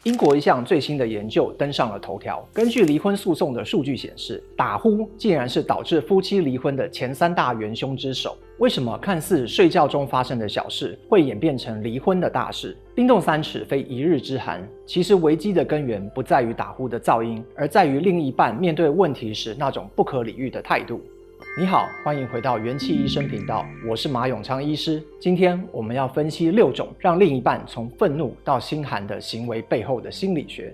英国一项最新的研究登上了头条。根据离婚诉讼的数据显示，打呼竟然是导致夫妻离婚的前3大元凶之首。为什么看似睡觉中发生的小事会演变成离婚的大事？冰冻3尺非一日之寒。其实危机的根源不在于打呼的噪音，而在于另一半面对问题时那种不可理喻的态度。你好，欢迎回到元气医生频道，我是马永昌医师。今天我们要分析6种让另一半从愤怒到心寒的行为背后的心理学。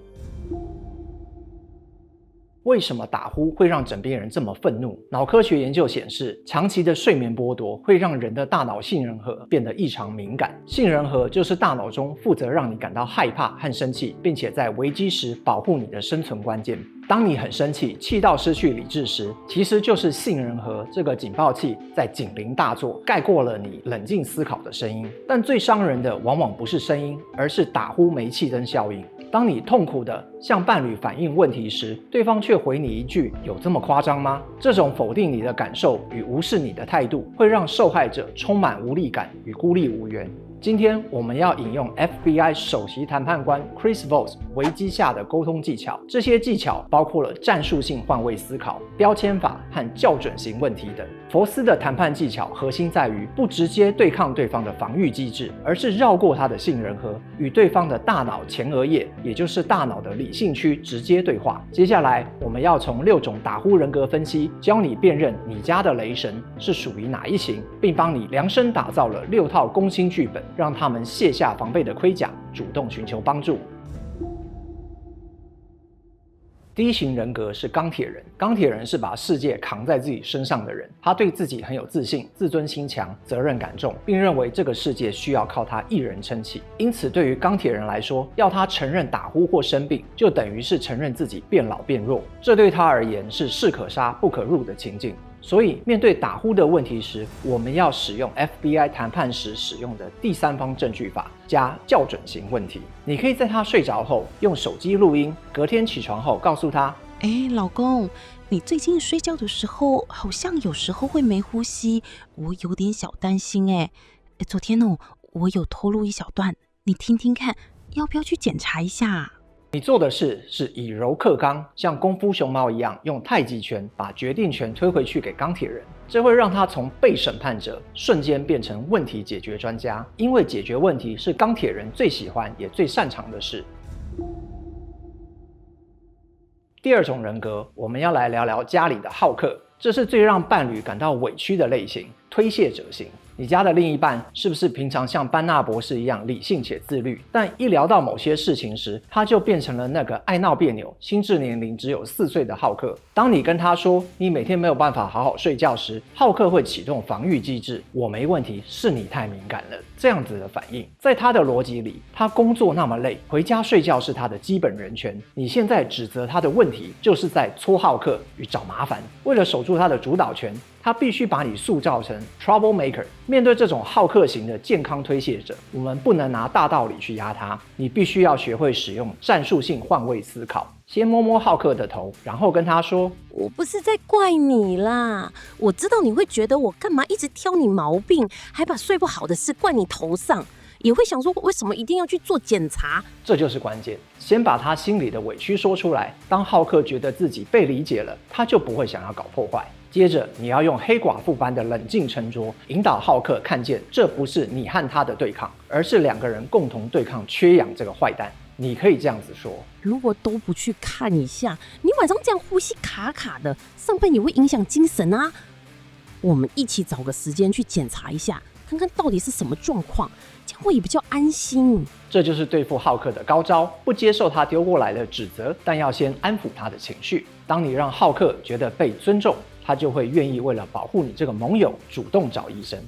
为什么打呼会让枕边人这么愤怒？脑科学研究显示，长期的睡眠剥夺会让人的大脑杏仁核变得异常敏感。杏仁核就是大脑中负责让你感到害怕和生气，并且在危机时保护你的生存关键。当你很生气，气到失去理智时，其实就是杏仁核这个警报器在警铃大作，盖过了你冷静思考的声音。但最伤人的往往不是声音，而是打呼煤气灯效应。当你痛苦地向伴侣反映问题时，对方却回你一句"有这么夸张吗"？这种否定你的感受与无视你的态度，会让受害者充满无力感与孤立无援。今天我们要引用 FBI 首席谈判官 Chris Voss 危机下的沟通技巧。这些技巧包括了战术性换位思考、标签法和校准型问题等。佛斯的谈判技巧核心在于不直接对抗对方的防御机制，而是绕过他的杏仁核，与对方的大脑前额叶，也就是大脑的理性区直接对话。接下来我们要从6种打呼人格分析，教你辨认你家的雷神是属于哪一型，并帮你量身打造了6套攻心剧本，让他们卸下防备的盔甲，主动寻求帮助。第一型人格是钢铁人。钢铁人是把世界扛在自己身上的人，他对自己很有自信，自尊心强，责任感重，并认为这个世界需要靠他一人撑起。因此对于钢铁人来说，要他承认打呼或生病，就等于是承认自己变老变弱，这对他而言是士可杀不可入的情境。所以面对打呼的问题时，我们要使用 FBI 谈判时使用的第三方证据法加校准型问题。你可以在他睡着后用手机录音，隔天起床后告诉他：老公，你最近睡觉的时候好像有时候会没呼吸，我有点小担心。昨天我有偷录一小段，你听听看，要不要去检查一下？你做的事是以柔克刚，像功夫熊猫一样用太极拳把决定权推回去给钢铁人，这会让他从被审判者瞬间变成问题解决专家，因为解决问题是钢铁人最喜欢也最擅长的事。第2种人格，我们要来聊聊家里的好客，这是最让伴侣感到委屈的类型，推卸者型。你家的另一半是不是平常像班纳博士一样理性且自律，但一聊到某些事情时，他就变成了那个爱闹别扭、心智年龄只有4岁的好客？当你跟他说你每天没有办法好好睡觉时，好客会启动防御机制，我没问题，是你太敏感了，这样子的反应。在他的逻辑里，他工作那么累，回家睡觉是他的基本人权，你现在指责他的问题，就是在戳好客与找麻烦。为了守住他的主导权，他必须把你塑造成 troublemaker。 面对这种好客型的健康推卸者，我们不能拿大道理去压他，你必须要学会使用战术性换位思考。先摸摸好客的头，然后跟他说：我不是在怪你啦，我知道你会觉得我干嘛一直挑你毛病，还把睡不好的事怪你头上，也会想说为什么一定要去做检查。这就是关键，先把他心里的委屈说出来。当好客觉得自己被理解了，他就不会想要搞破坏。接着你要用黑寡妇般的冷静沉着，引导好客看见这不是你和他的对抗，而是2个人共同对抗缺氧这个坏蛋。你可以这样子说：如果都不去看一下，你晚上这样呼吸卡卡的，上班也会影响精神啊。我们一起找个时间去检查一下，看看到底是什么状况，这样会也比较安心。这就是对付好客的高招，不接受他丢过来的指责，但要先安抚他的情绪。当你让好客觉得被尊重，他就会愿意为了保护你这个盟友主动找医生。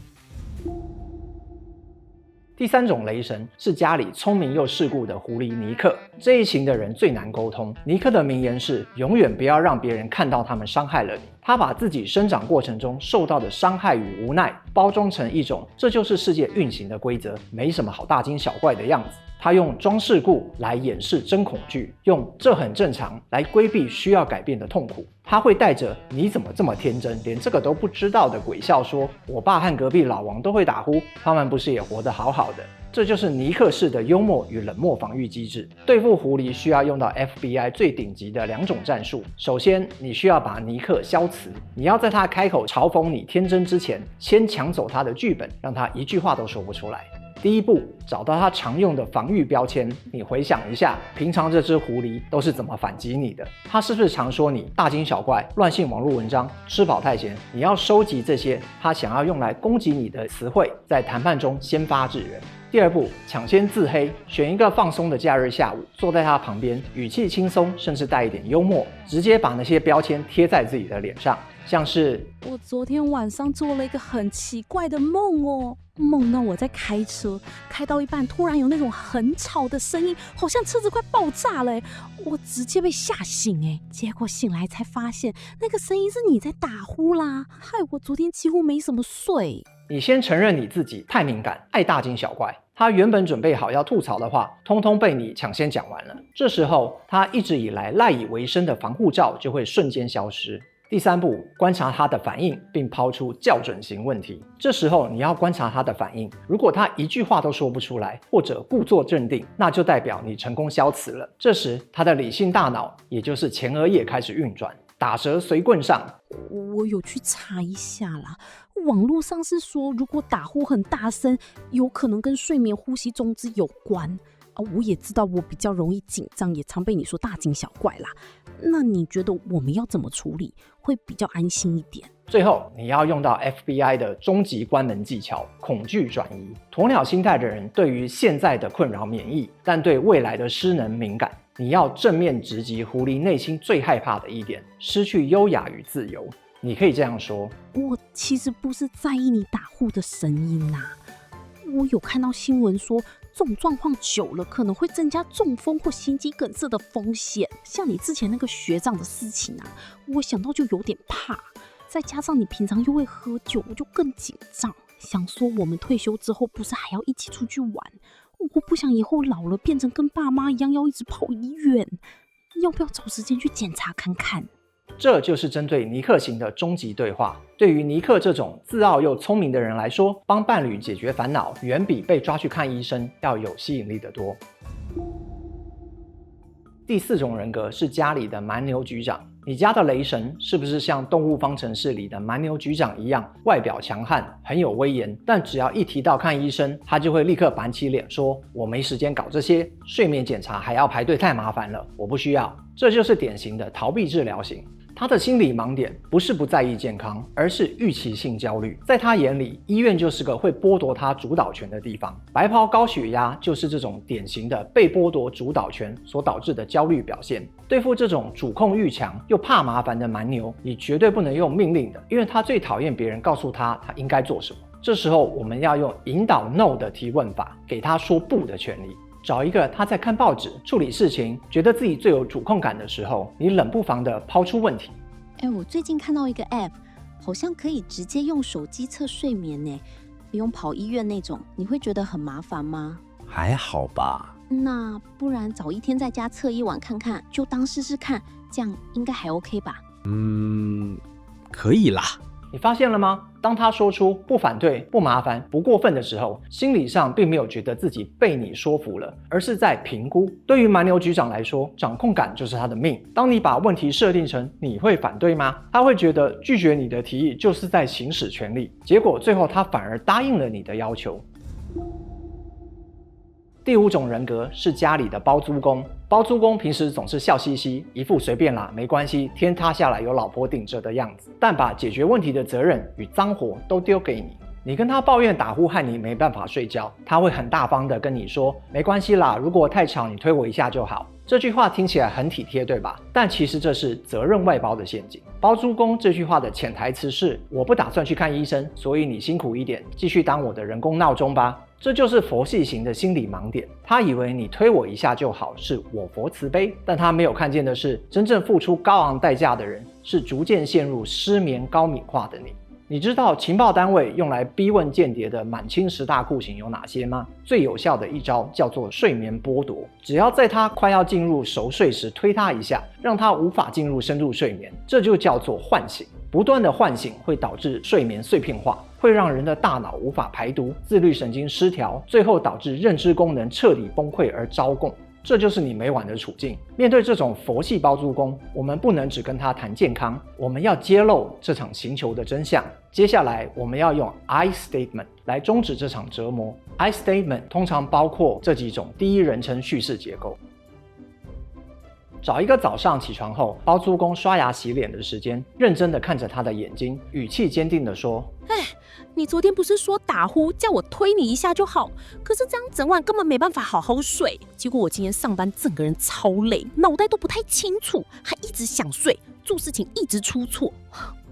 第3种雷神是家里聪明又世故的狐狸尼克。这一型的人最难沟通。尼克的名言是：永远不要让别人看到他们伤害了你。他把自己生长过程中受到的伤害与无奈包装成一种这就是世界运行的规则，没什么好大惊小怪的样子。他用装世故来掩饰真恐惧，用这很正常来规避需要改变的痛苦。他会带着你怎么这么天真，连这个都不知道的鬼笑说：我爸和隔壁老王都会打呼，他们不是也活得好好的。这就是尼克式的幽默与冷漠防御机制。对付狐狸需要用到 FBI 最顶级的2种战术。首先，你需要把尼克消磁，你要在他开口嘲讽你天真之前，先抢走他的剧本，让他一句话都说不出来。第一步，找到他常用的防御标签。你回想一下，平常这只狐狸都是怎么反击你的？他是不是常说你大惊小怪、乱信网络文章、吃饱太闲？你要收集这些他想要用来攻击你的词汇，在谈判中先发制人。第二步，抢先自黑，选一个放松的假日下午，坐在他旁边，语气轻松，甚至带一点幽默，直接把那些标签贴在自己的脸上，像是我昨天晚上做了一个很奇怪的梦哦，梦到我在开车，开到一半突然有那种很吵的声音，好像车子快爆炸了，我直接被吓醒，结果醒来才发现那个声音是你在打呼啦，害我昨天几乎没什么睡。你先承认你自己太敏感，爱大惊小怪。他原本准备好要吐槽的话，通通被你抢先讲完了。这时候，他一直以来赖以为生的防护罩就会瞬间消失。第三步，观察他的反应，并抛出校准型问题。这时候你要观察他的反应，如果他一句话都说不出来，或者故作镇定，那就代表你成功消磁了。这时他的理性大脑，也就是前额叶开始运转，打蛇随棍上。我有去查一下啦，网络上是说，如果打呼很大声，有可能跟睡眠呼吸中止有关。我也知道我比较容易紧张，也常被你说大惊小怪啦。那你觉得我们要怎么处理会比较安心一点？最后，你要用到 FBI 的终极关门技巧——恐惧转移。鸵鸟心态的人对于现在的困扰免疫，但对未来的失能敏感。你要正面直击狐狸内心最害怕的一点：失去优雅与自由。你可以这样说：我其实不是在意你打呼的声音啊，我有看到新闻说，这种状况久了可能会增加中风或心肌梗塞的风险。像你之前那个学长的事情啊，我想到就有点怕。再加上你平常又会喝酒，我就更紧张。想说我们退休之后不是还要一起出去玩？我不想以后老了变成跟爸妈一样要一直跑医院。要不要找时间去检查看看？这就是针对尼克型的终极对话。对于尼克这种自傲又聪明的人来说，帮伴侣解决烦恼，远比被抓去看医生要有吸引力得多。第4种人格是家里的蛮牛局长。你家的雷神是不是像《动物方程式》里的蛮牛局长一样，外表强悍，很有威严，但只要一提到看医生，他就会立刻板起脸说：“我没时间搞这些，睡眠检查还要排队，太麻烦了，我不需要。”这就是典型的逃避治疗型。他的心理盲点不是不在意健康，而是预期性焦虑。在他眼里，医院就是个会剥夺他主导权的地方。白袍高血压就是这种典型的被剥夺主导权所导致的焦虑表现。对付这种主控欲强又怕麻烦的蛮牛，你绝对不能用命令的，因为他最讨厌别人告诉他应该做什么。这时候我们要用引导 No 的提问法，给他说不的权利。找一个他在看报纸、处理事情，觉得自己最有主控感的时候，你冷不防的抛出问题。我最近看到一个 app， 好像可以直接用手机测睡眠呢，不用跑医院那种，你会觉得很麻烦吗？还好吧。那不然找一天在家测1晚看看，就当试试看，这样应该还 OK 吧？可以啦。你发现了吗？当他说出不反对、不麻烦、不过分的时候，心理上并没有觉得自己被你说服了，而是在评估。对于蛮牛局长来说，掌控感就是他的命。当你把问题设定成你会反对吗？他会觉得拒绝你的提议就是在行使权力，结果最后他反而答应了你的要求。第5种人格是家里的包租公。包租公平时总是笑嘻嘻，一副随便啦，没关系，天塌下来有老婆顶着的样子，但把解决问题的责任与脏活都丢给你。你跟他抱怨打呼害你没办法睡觉，他会很大方的跟你说：“没关系啦，如果太吵，你推我一下就好。”这句话听起来很体贴，对吧？但其实这是责任外包的陷阱。包租公这句话的潜台词是：我不打算去看医生，所以你辛苦一点，继续当我的人工闹钟吧。这就是佛系型的心理盲点。他以为你推我一下就好，是我佛慈悲，但他没有看见的是，真正付出高昂代价的人，是逐渐陷入失眠高敏化的你。你知道情报单位用来逼问间谍的满清10大酷刑有哪些吗？最有效的一招叫做睡眠剥夺，只要在他快要进入熟睡时推他一下，让他无法进入深入睡眠，这就叫做唤醒。不断的唤醒会导致睡眠碎片化，会让人的大脑无法排毒，自律神经失调，最后导致认知功能彻底崩溃而招供。这就是你每晚的处境。面对这种佛系包租公，我们不能只跟他谈健康，我们要揭露这场刑求的真相。接下来我们要用 I statement 来终止这场折磨。I statement 通常包括这几种第一人称叙事结构。找一个早上起床后，包租公刷牙洗脸的时间，认真地看着他的眼睛，语气坚定地说：你昨天不是说打呼叫我推你一下就好，可是这样整晚根本没办法好好睡。结果我今天上班整个人超累，脑袋都不太清楚，还一直想睡，做事情一直出错。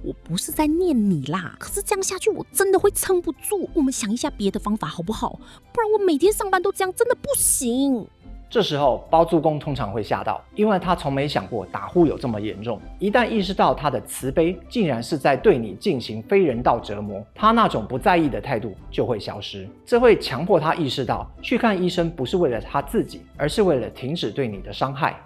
我不是在念你啦，可是这样下去我真的会撑不住。我们想一下别的方法好不好？不然我每天上班都这样，真的不行。这时候包租公通常会吓到，因为他从没想过打呼有这么严重。一旦意识到他的慈悲竟然是在对你进行非人道折磨，他那种不在意的态度就会消失。这会强迫他意识到，去看医生不是为了他自己，而是为了停止对你的伤害。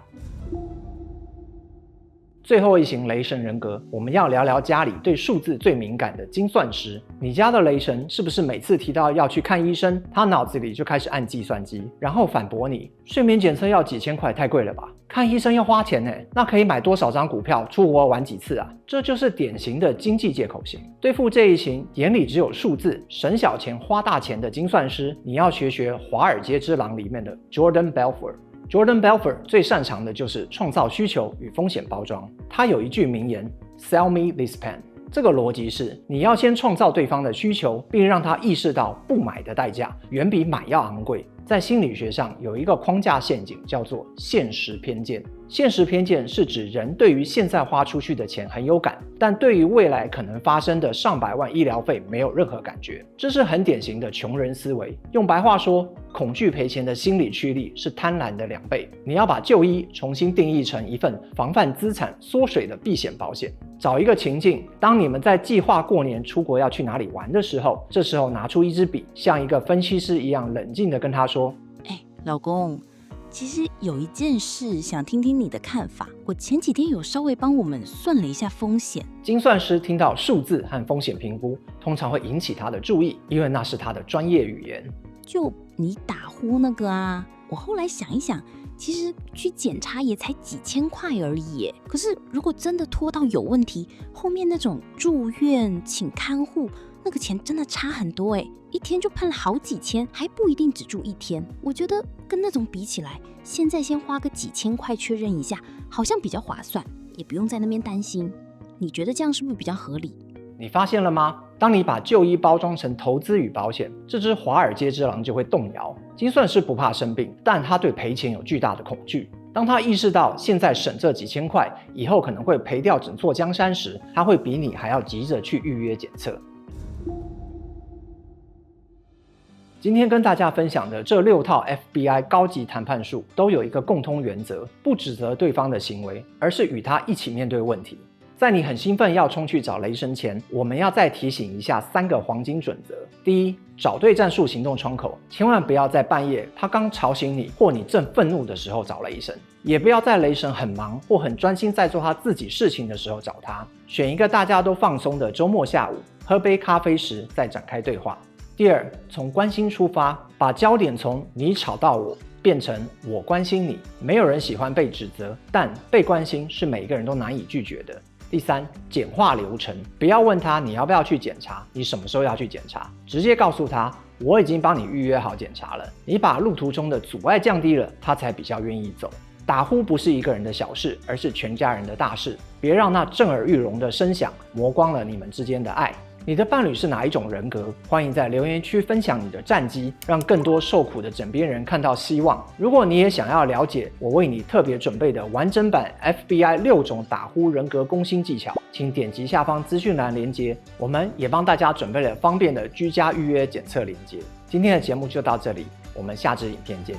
最后一型雷神人格，我们要聊聊家里对数字最敏感的精算师。你家的雷神是不是每次提到要去看医生，他脑子里就开始按计算机，然后反驳你：睡眠检测要几千块，太贵了吧？看医生要花钱呢，那可以买多少张股票，出国玩几次啊？这就是典型的经济借口型。对付这一型眼里只有数字、省小钱花大钱的精算师，你要学《华尔街之狼》里面的 Jordan Belfort。Jordan Belfort 最擅长的就是创造需求与风险包装。他有一句名言 ：“Sell me this pen。”这个逻辑是，你要先创造对方的需求，并让他意识到不买的代价远比买要昂贵。在心理学上有一个框架陷阱，叫做现实偏见。现实偏见是指人对于现在花出去的钱很有感，但对于未来可能发生的上百万医疗费没有任何感觉。这是很典型的穷人思维。用白话说，恐惧赔钱的心理驱力是贪婪的2倍。你要把就医重新定义成一份防范资产缩水的避险保险。找一个情境，当你们在计划过年出国要去哪里玩的时候，这时候拿出一支笔，像一个分析师一样冷静地跟他说：老公，其实有一件事想听听你的看法。我前几天有稍微帮我们算了一下风险。精算师听到数字和风险评估，通常会引起他的注意，因为那是他的专业语言。就你打呼那个啊，我后来想一想，其实去检查也才几千块而已。可是如果真的拖到有问题，后面那种住院请看护，那个钱真的差很多一天就判了好几千，还不一定只住1天。我觉得跟那种比起来，现在先花个几千块确认一下，好像比较划算，也不用在那边担心。你觉得这样是不是比较合理？你发现了吗？当你把就医包装成投资与保险，这只华尔街之狼就会动摇。精算师不怕生病，但他对赔钱有巨大的恐惧。当他意识到现在省这几千块，以后可能会赔掉整座江山时，他会比你还要急着去预约检测。今天跟大家分享的这6套 FBI 高级谈判术都有一个共通原则，不指责对方的行为，而是与他一起面对问题。在你很兴奋要冲去找雷神前，我们要再提醒一下3个黄金准则。第一，找对战术行动窗口，千万不要在半夜他刚吵醒你或你正愤怒的时候找雷神，也不要在雷神很忙或很专心在做他自己事情的时候找他。选一个大家都放松的周末下午，喝杯咖啡时再展开对话。第二，从关心出发，把焦点从你吵到我变成我关心你。没有人喜欢被指责，但被关心是每个人都难以拒绝的。第三，简化流程，不要问他你要不要去检查，你什么时候要去检查，直接告诉他我已经帮你预约好检查了。你把路途中的阻碍降低了，他才比较愿意走。打呼不是一个人的小事，而是全家人的大事。别让那震耳欲聋的声响磨光了你们之间的爱。你的伴侣是哪一种人格？欢迎在留言区分享你的战绩，让更多受苦的枕边人看到希望。如果你也想要了解我为你特别准备的完整版 FBI 6种打呼人格攻心技巧，请点击下方资讯栏连结。我们也帮大家准备了方便的居家预约检测连结。今天的节目就到这里，我们下支影片见。